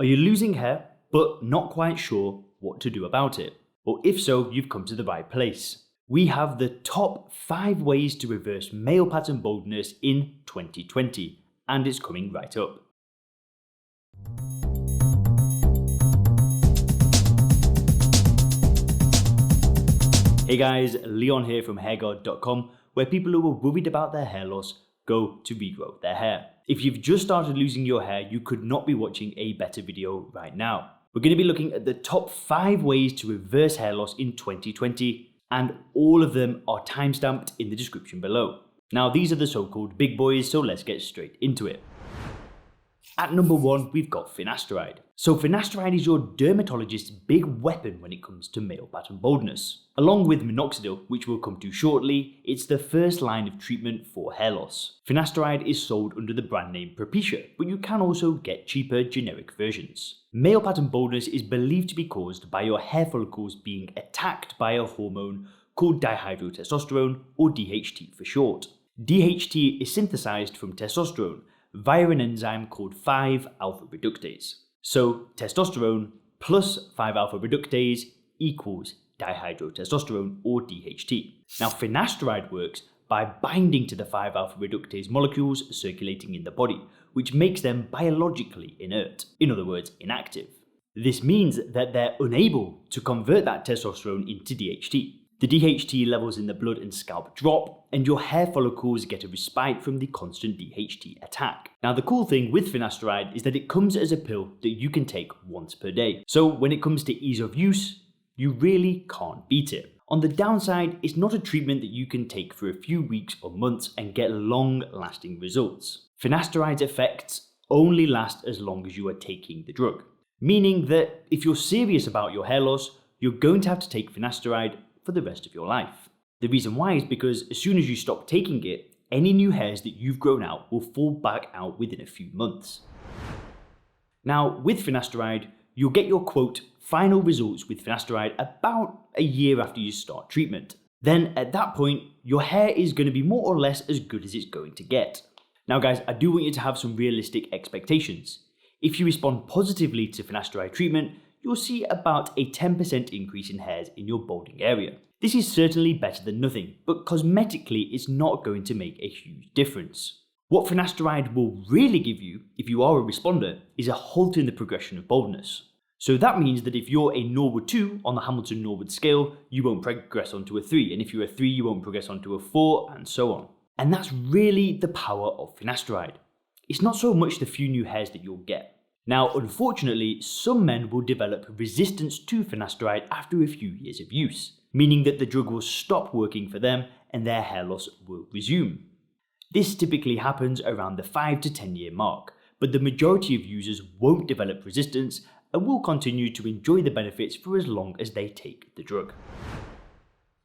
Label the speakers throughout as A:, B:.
A: Are you losing hair but not quite sure what to do about it? Well, if so, you've come to the right place. We have the top 5 ways to reverse male pattern baldness in 2020, and it's coming right up. Hey guys, Leon here from hairguard.com, where people who are worried about their hair loss go to regrow their hair. If you've just started losing your hair, you could not be watching a better video right now. We're going to be looking at the top 5 ways to reverse hair loss in 2020, and all of them are timestamped in the description below. Now, these are the so-called big boys, so let's get straight into it. At number 1, we've got Finasteride. So Finasteride is your dermatologist's big weapon when it comes to male pattern baldness. Along with Minoxidil, which we'll come to shortly, it's the first line of treatment for hair loss. Finasteride is sold under the brand name Propecia, but you can also get cheaper generic versions. Male pattern baldness is believed to be caused by your hair follicles being attacked by a hormone called dihydrotestosterone, or DHT for short. DHT is synthesized from testosterone via an enzyme called 5-alpha reductase. So testosterone plus 5-alpha reductase equals dihydrotestosterone, or DHT. Now Finasteride works by binding to the 5-alpha reductase molecules circulating in the body, which makes them biologically inert, in other words inactive. This means that they're unable to convert that testosterone into DHT. The DHT levels in the blood and scalp drop, and your hair follicles get a respite from the constant DHT attack. Now the cool thing with Finasteride is that it comes as a pill that you can take once per day. So when it comes to ease of use, you really can't beat it. On the downside, it's not a treatment that you can take for a few weeks or months and get long-lasting results. Finasteride's effects only last as long as you are taking the drug, meaning that if you're serious about your hair loss, you're going to have to take Finasteride for the rest of your life. The reason why is because as soon as you stop taking it, any new hairs that you've grown out will fall back out within a few months. Now, with Finasteride, you'll get your quote final results with Finasteride about a year after you start treatment. Then at that point, your hair is going to be more or less as good as it's going to get. Now guys, I do want you to have some realistic expectations. If you respond positively to Finasteride treatment, you'll see about a 10% increase in hairs in your balding area. This is certainly better than nothing, but cosmetically it's not going to make a huge difference. What Finasteride will really give you, if you are a responder, is a halt in the progression of baldness. So that means that if you're a Norwood 2 on the Hamilton-Norwood scale, you won't progress onto a 3, and if you're a 3, you won't progress onto a 4, and so on. And that's really the power of Finasteride. It's not so much the few new hairs that you'll get. Now, unfortunately, some men will develop resistance to Finasteride after a few years of use, meaning that the drug will stop working for them and their hair loss will resume. This typically happens around the 5 to 10 year mark, but the majority of users won't develop resistance and will continue to enjoy the benefits for as long as they take the drug.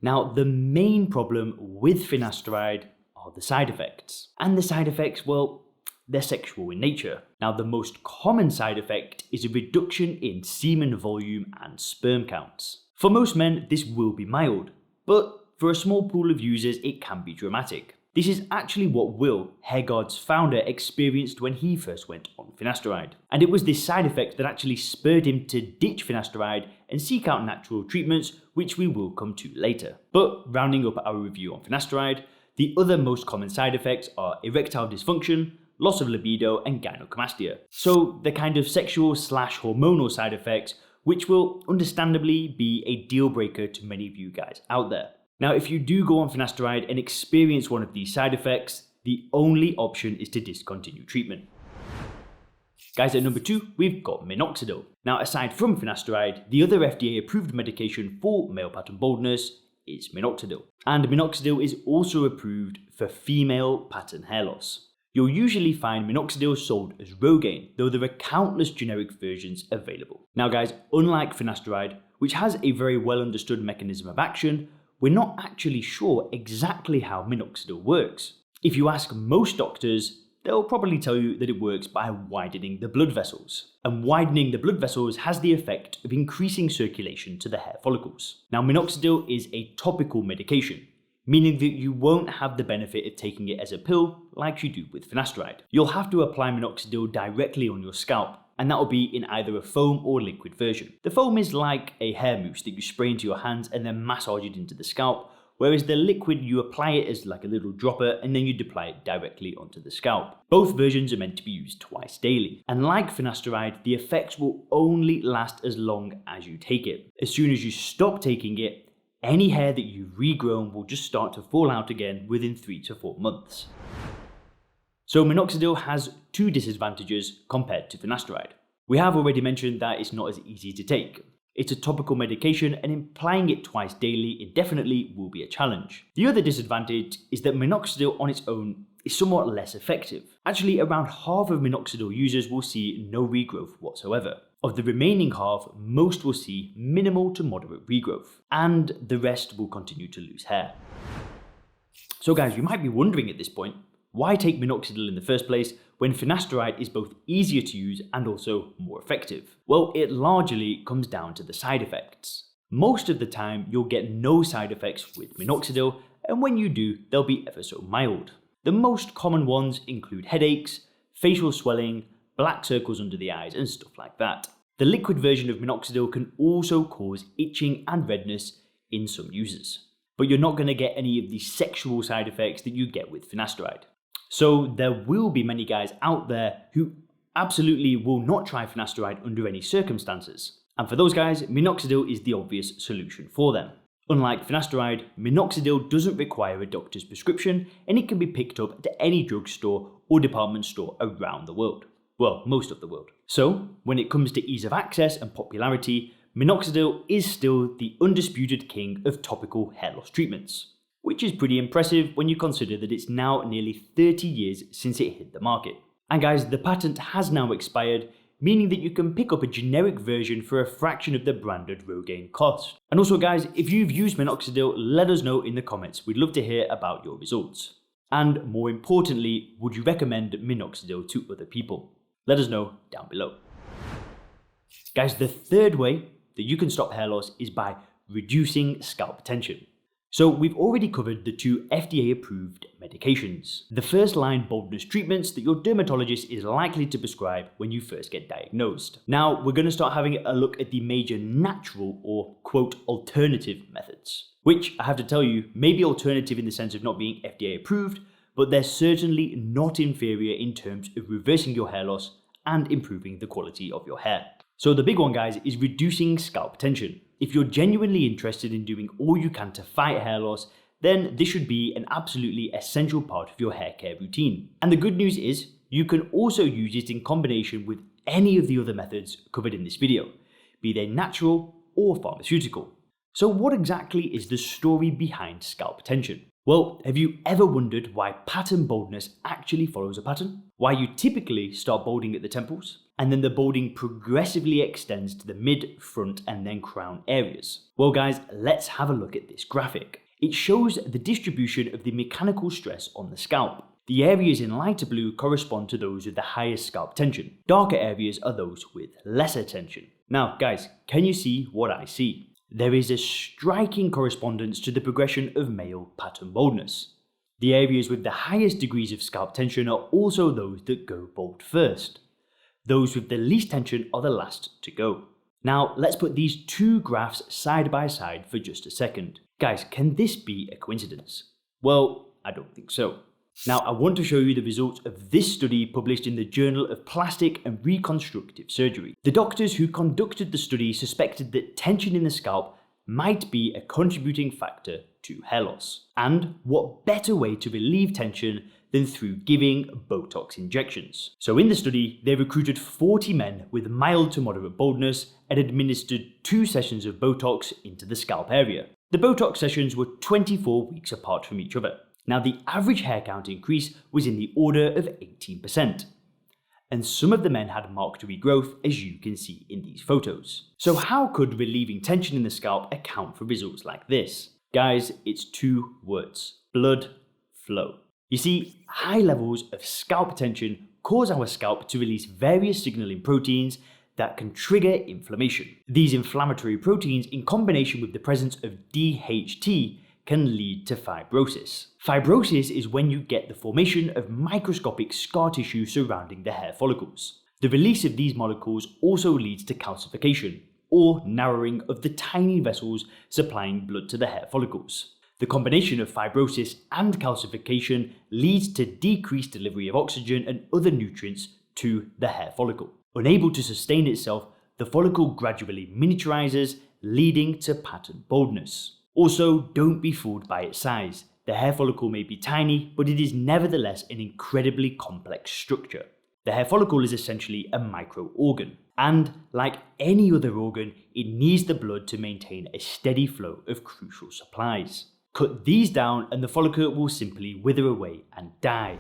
A: Now, the main problem with Finasteride are the side effects. And the side effects, well, they're sexual in nature. Now, the most common side effect is a reduction in semen volume and sperm counts. For most men, this will be mild, but for a small pool of users, it can be dramatic. This is actually what Will, Hairguard's founder, experienced when he first went on Finasteride. And it was this side effect that actually spurred him to ditch Finasteride and seek out natural treatments, which we will come to later. But rounding up our review on Finasteride, the other most common side effects are erectile dysfunction, loss of libido, and gynecomastia. So the kind of sexual/hormonal side effects, which will understandably be a deal breaker to many of you guys out there. Now, if you do go on Finasteride and experience one of these side effects, the only option is to discontinue treatment. Guys, at number 2, we've got Minoxidil. Now, aside from Finasteride, the other FDA-approved medication for male pattern baldness is Minoxidil. And Minoxidil is also approved for female pattern hair loss. You'll usually find Minoxidil sold as Rogaine, though there are countless generic versions available. Now guys, unlike Finasteride, which has a very well understood mechanism of action, we're not actually sure exactly how Minoxidil works. If you ask most doctors, they'll probably tell you that it works by widening the blood vessels. And widening the blood vessels has the effect of increasing circulation to the hair follicles. Now Minoxidil is a topical medication, meaning that you won't have the benefit of taking it as a pill like you do with Finasteride. You'll have to apply Minoxidil directly on your scalp, and that will be in either a foam or liquid version. The foam is like a hair mousse that you spray into your hands and then massage it into the scalp, whereas the liquid, you apply it as like a little dropper and then you apply it directly onto the scalp. Both versions are meant to be used twice daily, and like finasteride, the effects will only last as long as you take it. As soon as you stop taking it, any hair that you've regrown will just start to fall out again within 3 to 4 months. So minoxidil has 2 disadvantages compared to finasteride. We have already mentioned that it's not as easy to take. It's a topical medication, and applying it twice daily indefinitely will be a challenge. The other disadvantage is that minoxidil on its own is somewhat less effective. Actually, around half of minoxidil users will see no regrowth whatsoever. Of the remaining half, most will see minimal to moderate regrowth, and the rest will continue to lose hair. So guys, you might be wondering at this point, why take minoxidil in the first place when finasteride is both easier to use and also more effective? Well, it largely comes down to the side effects. Most of the time, you'll get no side effects with minoxidil, and when you do, they'll be ever so mild. The most common ones include headaches, facial swelling, black circles under the eyes, and stuff like that. The liquid version of minoxidil can also cause itching and redness in some users, but you're not going to get any of the sexual side effects that you get with finasteride. So there will be many guys out there who absolutely will not try finasteride under any circumstances. And for those guys, minoxidil is the obvious solution for them. Unlike finasteride, minoxidil doesn't require a doctor's prescription, and it can be picked up at any drugstore or department store around the world. Well, most of the world. So, when it comes to ease of access and popularity, minoxidil is still the undisputed king of topical hair loss treatments, which is pretty impressive when you consider that it's now nearly 30 years since it hit the market. And guys, the patent has now expired, meaning that you can pick up a generic version for a fraction of the branded Rogaine cost. And also guys, if you've used minoxidil, let us know in the comments. We'd love to hear about your results. And more importantly, would you recommend minoxidil to other people? Let us know down below. Guys, the third way that you can stop hair loss is by reducing scalp tension. So we've already covered the 2 FDA-approved medications, the first-line baldness treatments that your dermatologist is likely to prescribe when you first get diagnosed. Now we're going to start having a look at the major natural or quote alternative methods, which I have to tell you may be alternative in the sense of not being FDA-approved, but they're certainly not inferior in terms of reversing your hair loss and improving the quality of your hair. So the big one, guys, is reducing scalp tension. If you're genuinely interested in doing all you can to fight hair loss, then this should be an absolutely essential part of your hair care routine. And the good news is, you can also use it in combination with any of the other methods covered in this video, be they natural or pharmaceutical. So what exactly is the story behind scalp tension? Well, have you ever wondered why pattern baldness actually follows a pattern? Why you typically start balding at the temples, and then the balding progressively extends to the mid, front, and then crown areas? Well guys, let's have a look at this graphic. It shows the distribution of the mechanical stress on the scalp. The areas in lighter blue correspond to those with the highest scalp tension. Darker areas are those with lesser tension. Now guys, can you see what I see? There is a striking correspondence to the progression of male pattern baldness. The areas with the highest degrees of scalp tension are also those that go bald first. Those with the least tension are the last to go. Now let's put these 2 graphs side by side for just a second. Guys, can this be a coincidence? Well, I don't think so. Now I want to show you the results of this study published in the Journal of Plastic and Reconstructive Surgery. The doctors who conducted the study suspected that tension in the scalp might be a contributing factor to hair loss. And what better way to relieve tension than through giving Botox injections? So in the study, they recruited 40 men with mild to moderate baldness and administered 2 sessions of Botox into the scalp area. The Botox sessions were 24 weeks apart from each other. Now the average hair count increase was in the order of 18%. And some of the men had marked regrowth, as you can see in these photos. So how could relieving tension in the scalp account for results like this? Guys, it's 2 words: blood flow. You see, high levels of scalp tension cause our scalp to release various signaling proteins that can trigger inflammation. These inflammatory proteins, in combination with the presence of DHT, can lead to fibrosis. Fibrosis is when you get the formation of microscopic scar tissue surrounding the hair follicles. The release of these molecules also leads to calcification, or narrowing of the tiny vessels supplying blood to the hair follicles. The combination of fibrosis and calcification leads to decreased delivery of oxygen and other nutrients to the hair follicle. Unable to sustain itself, the follicle gradually miniaturizes, leading to pattern baldness. Also, don't be fooled by its size. The hair follicle may be tiny, but it is nevertheless an incredibly complex structure. The hair follicle is essentially a micro-organ, and like any other organ, it needs the blood to maintain a steady flow of crucial supplies. Cut these down and the follicle will simply wither away and die.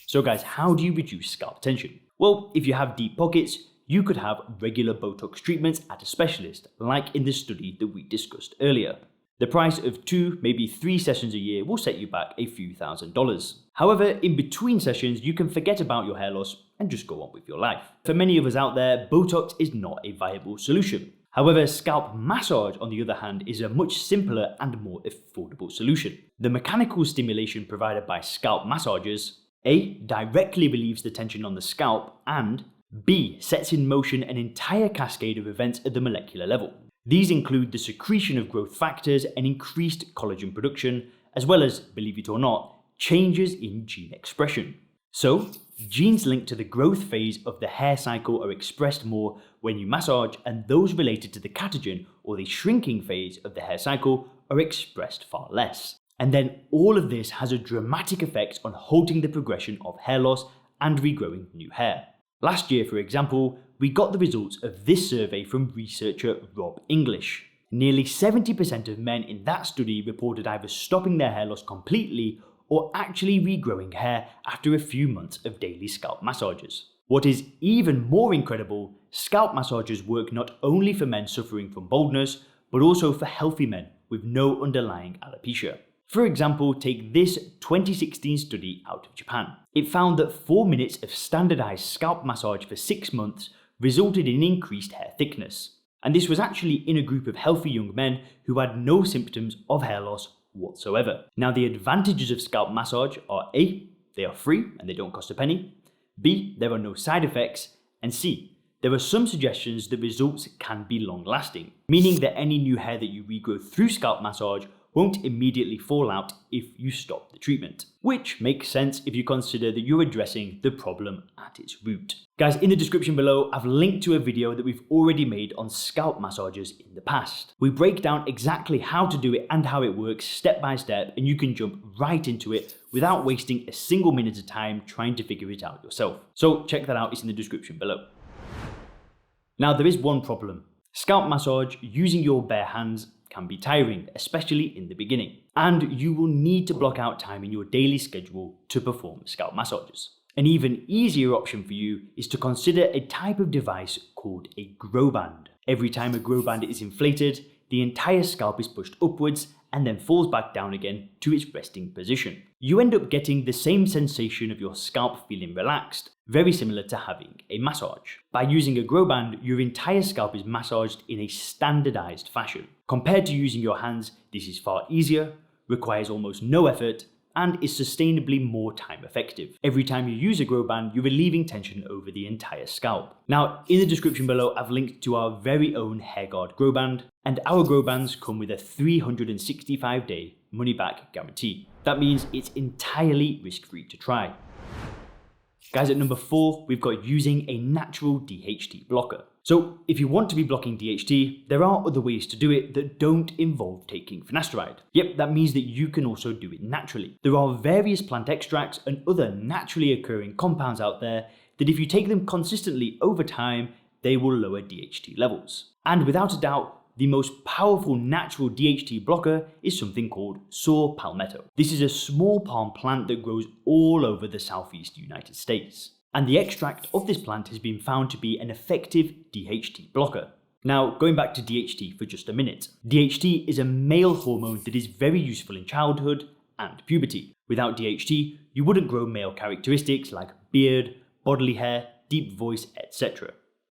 A: So guys, how do you reduce scalp tension? Well, if you have deep pockets, you could have regular Botox treatments at a specialist, like in the study that we discussed earlier. The price of 2, maybe 3 sessions a year will set you back a few $1,000s. However, in between sessions, you can forget about your hair loss and just go on with your life. For many of us out there, Botox is not a viable solution. However, scalp massage, on the other hand, is a much simpler and more affordable solution. The mechanical stimulation provided by scalp massagers A. directly relieves the tension on the scalp, and B. sets in motion an entire cascade of events at the molecular level. These include the secretion of growth factors and increased collagen production, as well as, believe it or not, changes in gene expression. So, genes linked to the growth phase of the hair cycle are expressed more when you massage, and those related to the catagen or the shrinking phase of the hair cycle are expressed far less. And then all of this has a dramatic effect on halting the progression of hair loss and regrowing new hair. Last year, for example, we got the results of this survey from researcher Rob English. Nearly 70% of men in that study reported either stopping their hair loss completely or actually regrowing hair after a few months of daily scalp massages. What is even more incredible, scalp massages work not only for men suffering from baldness, but also for healthy men with no underlying alopecia. For example, take this 2016 study out of Japan. It found that 4 minutes of standardized scalp massage for 6 months resulted in increased hair thickness. And this was actually in a group of healthy young men who had no symptoms of hair loss whatsoever. Now, the advantages of scalp massage are A. they are free and they don't cost a penny. B. there are no side effects. And C. there are some suggestions that results can be long lasting, meaning that any new hair that you regrow through scalp massage won't immediately fall out if you stop the treatment, which makes sense if you consider that you're addressing the problem at its root. Guys, in the description below, I've linked to a video that we've already made on scalp massages in the past. We break down exactly how to do it and how it works step by step, and you can jump right into it without wasting a single minute of time trying to figure it out yourself. So check that out, it's in the description below. Now, there is one problem. Scalp massage using your bare hands can be tiring, especially in the beginning, and you will need to block out time in your daily schedule to perform scalp massages. An even easier option for you is to consider a type of device called a grow band. Every time a grow band is inflated, the entire scalp is pushed upwards and then falls back down again to its resting position. You end up getting the same sensation of your scalp feeling relaxed, very similar to having a massage. By using a grow band, your entire scalp is massaged in a standardized fashion. Compared to using your hands, this is far easier, requires almost no effort, and is sustainably more time effective. Every time you use a grow band, you're relieving tension over the entire scalp. Now, in the description below, I've linked to our very own HairGuard grow band, and our grow bands come with a 365-day money-back guarantee. That means it's entirely risk-free to try. Guys, at number 4, we've got using a natural DHT blocker. So if you want to be blocking DHT, there are other ways to do it that don't involve taking finasteride. Yep, that means that you can also do it naturally. There are various plant extracts and other naturally occurring compounds out there that if you take them consistently over time, they will lower DHT levels. And without a doubt, the most powerful natural DHT blocker is something called saw palmetto. This is a small palm plant that grows all over the southeast United States. And the extract of this plant has been found to be an effective DHT blocker. Now, going back to DHT for just a minute. DHT is a male hormone that is very useful in childhood and puberty. Without DHT, you wouldn't grow male characteristics like beard, bodily hair, deep voice, etc.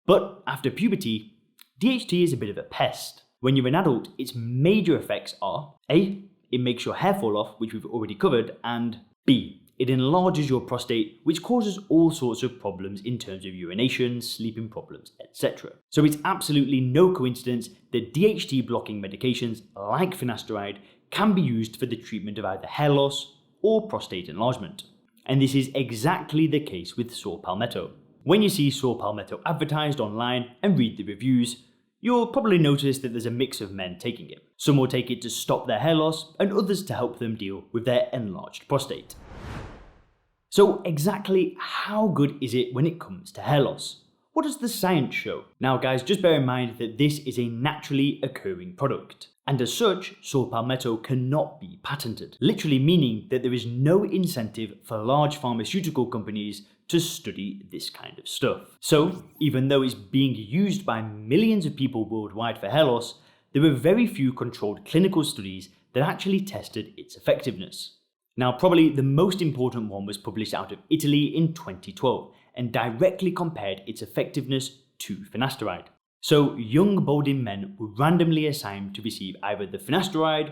A: But after puberty, DHT is a bit of a pest. When you're an adult, its major effects are A. it makes your hair fall off, which we've already covered, and B. it enlarges your prostate, which causes all sorts of problems in terms of urination, sleeping problems, etc. So it's absolutely no coincidence that DHT blocking medications like finasteride can be used for the treatment of either hair loss or prostate enlargement. And this is exactly the case with saw palmetto. When you see saw palmetto advertised online and read the reviews, you'll probably notice that there's a mix of men taking it. Some will take it to stop their hair loss and others to help them deal with their enlarged prostate. So exactly how good is it when it comes to hair loss? What does the science show? Now guys, just bear in mind that this is a naturally occurring product. And as such, saw palmetto cannot be patented, literally meaning that there is no incentive for large pharmaceutical companies to study this kind of stuff. So, even though it's being used by millions of people worldwide for hair loss, there were very few controlled clinical studies that actually tested its effectiveness. Now, probably the most important one was published out of Italy in 2012 and directly compared its effectiveness to finasteride. So, young balding men were randomly assigned to receive either the finasteride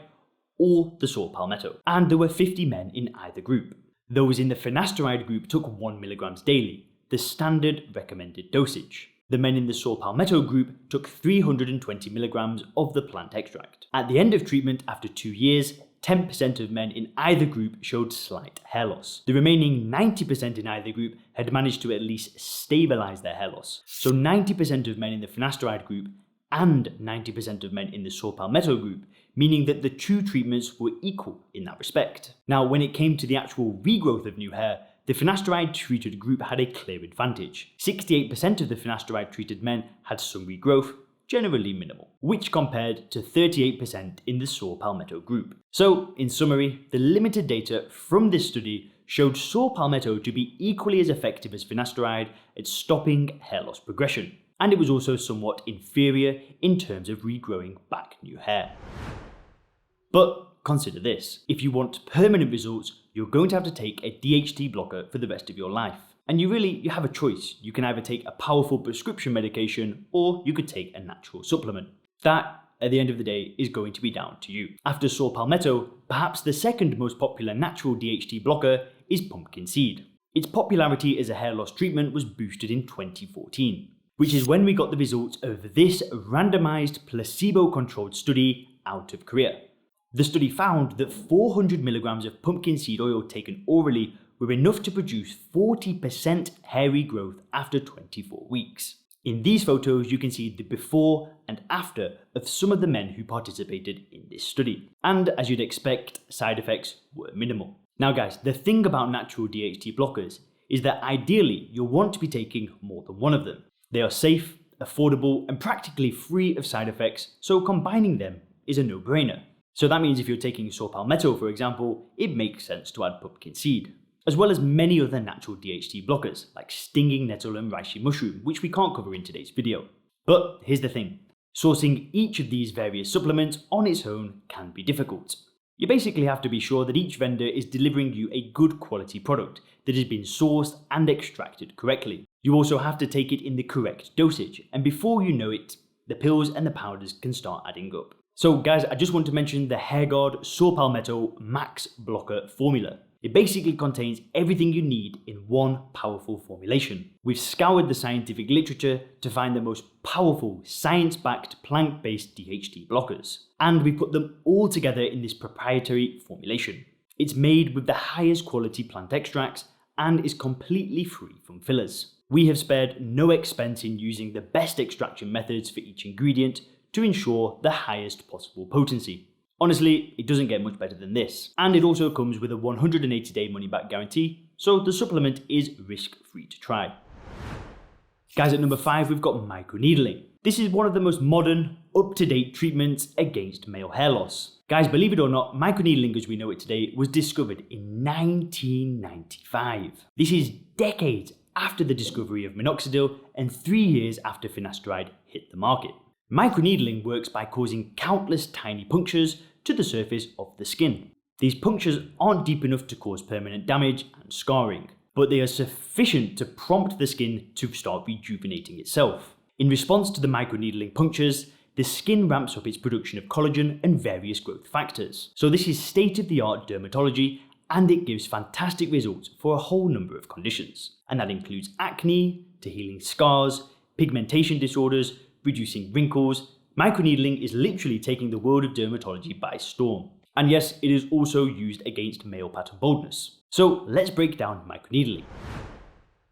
A: or the saw palmetto, and there were 50 men in either group. Those in the finasteride group took 1 mg daily, the standard recommended dosage. The men in the saw palmetto group took 320 mg of the plant extract. At the end of treatment, after 2 years, 10% of men in either group showed slight hair loss. The remaining 90% in either group had managed to at least stabilize their hair loss. So 90% of men in the finasteride group and 90% of men in the saw palmetto group, meaning that the two treatments were equal in that respect. Now, when it came to the actual regrowth of new hair, the finasteride treated group had a clear advantage. 68% of the finasteride treated men had some regrowth, generally minimal, which compared to 38% in the saw palmetto group. So, in summary, the limited data from this study showed saw palmetto to be equally as effective as finasteride at stopping hair loss progression, and it was also somewhat inferior in terms of regrowing back new hair. But consider this, if you want permanent results, you're going to have to take a DHT blocker for the rest of your life. And you have a choice. You can either take a powerful prescription medication or you could take a natural supplement. That, at the end of the day, is going to be down to you. After saw palmetto, perhaps the second most popular natural DHT blocker is pumpkin seed. Its popularity as a hair loss treatment was boosted in 2014, which is when we got the results of this randomized placebo-controlled study out of Korea. The study found that 400 mg of pumpkin seed oil taken orally were enough to produce 40% hair regrowth after 24 weeks. In these photos, you can see the before and after of some of the men who participated in this study. And as you'd expect, side effects were minimal. Now guys, the thing about natural DHT blockers is that ideally you'll want to be taking more than one of them. They are safe, affordable, and practically free of side effects, so combining them is a no-brainer. So that means if you're taking saw palmetto, for example, it makes sense to add pumpkin seed, as well as many other natural DHT blockers like stinging nettle and reishi mushroom, which we can't cover in today's video. But here's the thing, sourcing each of these various supplements on its own can be difficult. You basically have to be sure that each vendor is delivering you a good quality product that has been sourced and extracted correctly. You also have to take it in the correct dosage, and before you know it, the pills and the powders can start adding up. So guys, I just want to mention the HairGuard Saw Palmetto Max Blocker formula. It basically contains everything you need in one powerful formulation. We've scoured the scientific literature to find the most powerful science-backed plant-based DHT blockers, and we put them all together in this proprietary formulation. It's made with the highest quality plant extracts and is completely free from fillers. We have spared no expense in using the best extraction methods for each ingredient to ensure the highest possible potency. Honestly, it doesn't get much better than this. And it also comes with a 180-day money-back guarantee, so the supplement is risk-free to try. Guys, at number 5, we've got microneedling. This is one of the most modern, up-to-date treatments against male hair loss. Guys, believe it or not, microneedling as we know it today was discovered in 1995. This is decades after the discovery of Minoxidil and 3 years after finasteride hit the market. Microneedling works by causing countless tiny punctures to the surface of the skin. These punctures aren't deep enough to cause permanent damage and scarring, but they are sufficient to prompt the skin to start rejuvenating itself. In response to the microneedling punctures, the skin ramps up its production of collagen and various growth factors. So this is state-of-the-art dermatology and it gives fantastic results for a whole number of conditions. And that includes acne, to healing scars, pigmentation disorders, reducing wrinkles. Microneedling is literally taking the world of dermatology by storm. And yes, it is also used against male pattern baldness. So let's break down microneedling.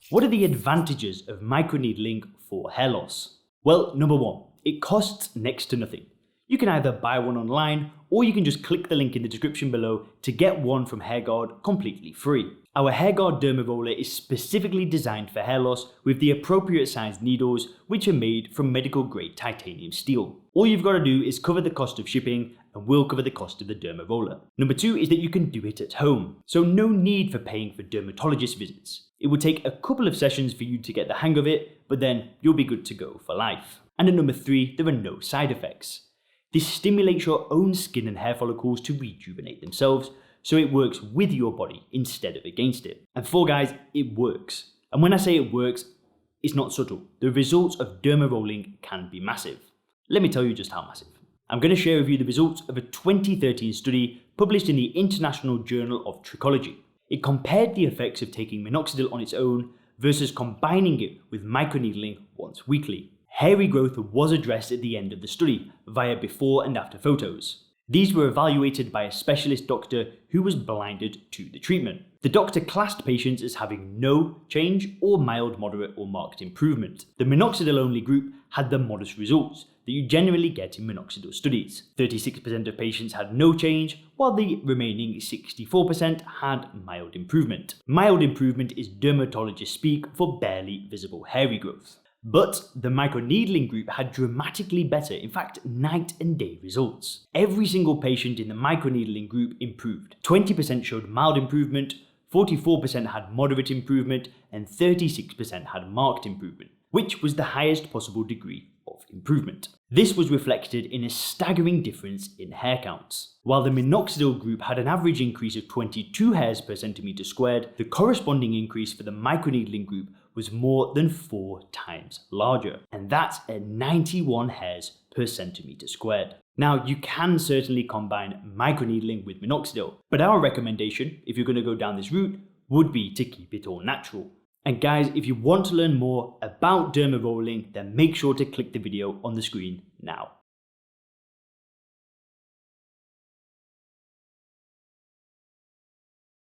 A: What are the advantages of microneedling for hair loss? Well, number one, it costs next to nothing. You can either buy one online or you can just click the link in the description below to get one from HairGuard completely free. Our HairGuard Derma Roller is specifically designed for hair loss with the appropriate size needles, which are made from medical grade titanium steel. All you've got to do is cover the cost of shipping and we'll cover the cost of the Derma Roller. Number two is that you can do it at home, so no need for paying for dermatologist visits. It will take a couple of sessions for you to get the hang of it, but then you'll be good to go for life. And at number three, there are no side effects. This stimulates your own skin and hair follicles to rejuvenate themselves, so it works with your body instead of against it. And four guys, it works. And when I say it works, it's not subtle. The results of derma rolling can be massive. Let me tell you just how massive. I'm going to share with you the results of a 2013 study published in the International Journal of Trichology. It compared the effects of taking minoxidil on its own versus combining it with microneedling once weekly. Hairy growth was addressed at the end of the study via before and after photos. These were evaluated by a specialist doctor who was blinded to the treatment. The doctor classed patients as having no change or mild, moderate or marked improvement. The minoxidil only group had the modest results that you generally get in minoxidil studies. 36% of patients had no change, while the remaining 64% had mild improvement. Mild improvement is dermatologist speak for barely visible hairy growth. But the microneedling group had dramatically better, in fact night and day results. Every single patient in the microneedling group improved. 20% showed mild improvement, 44% had moderate improvement, and 36% had marked improvement, which was the highest possible degree of improvement. This was reflected in a staggering difference in hair counts. While the minoxidil group had an average increase of 22 hairs per centimeter squared, the corresponding increase for the microneedling group was more than 4 times larger, and that's at 91 hairs per centimeter squared. Now, you can certainly combine microneedling with minoxidil, but our recommendation, if you're going to go down this route, would be to keep it all natural. And guys, if you want to learn more about derma rolling, then make sure to click the video on the screen now.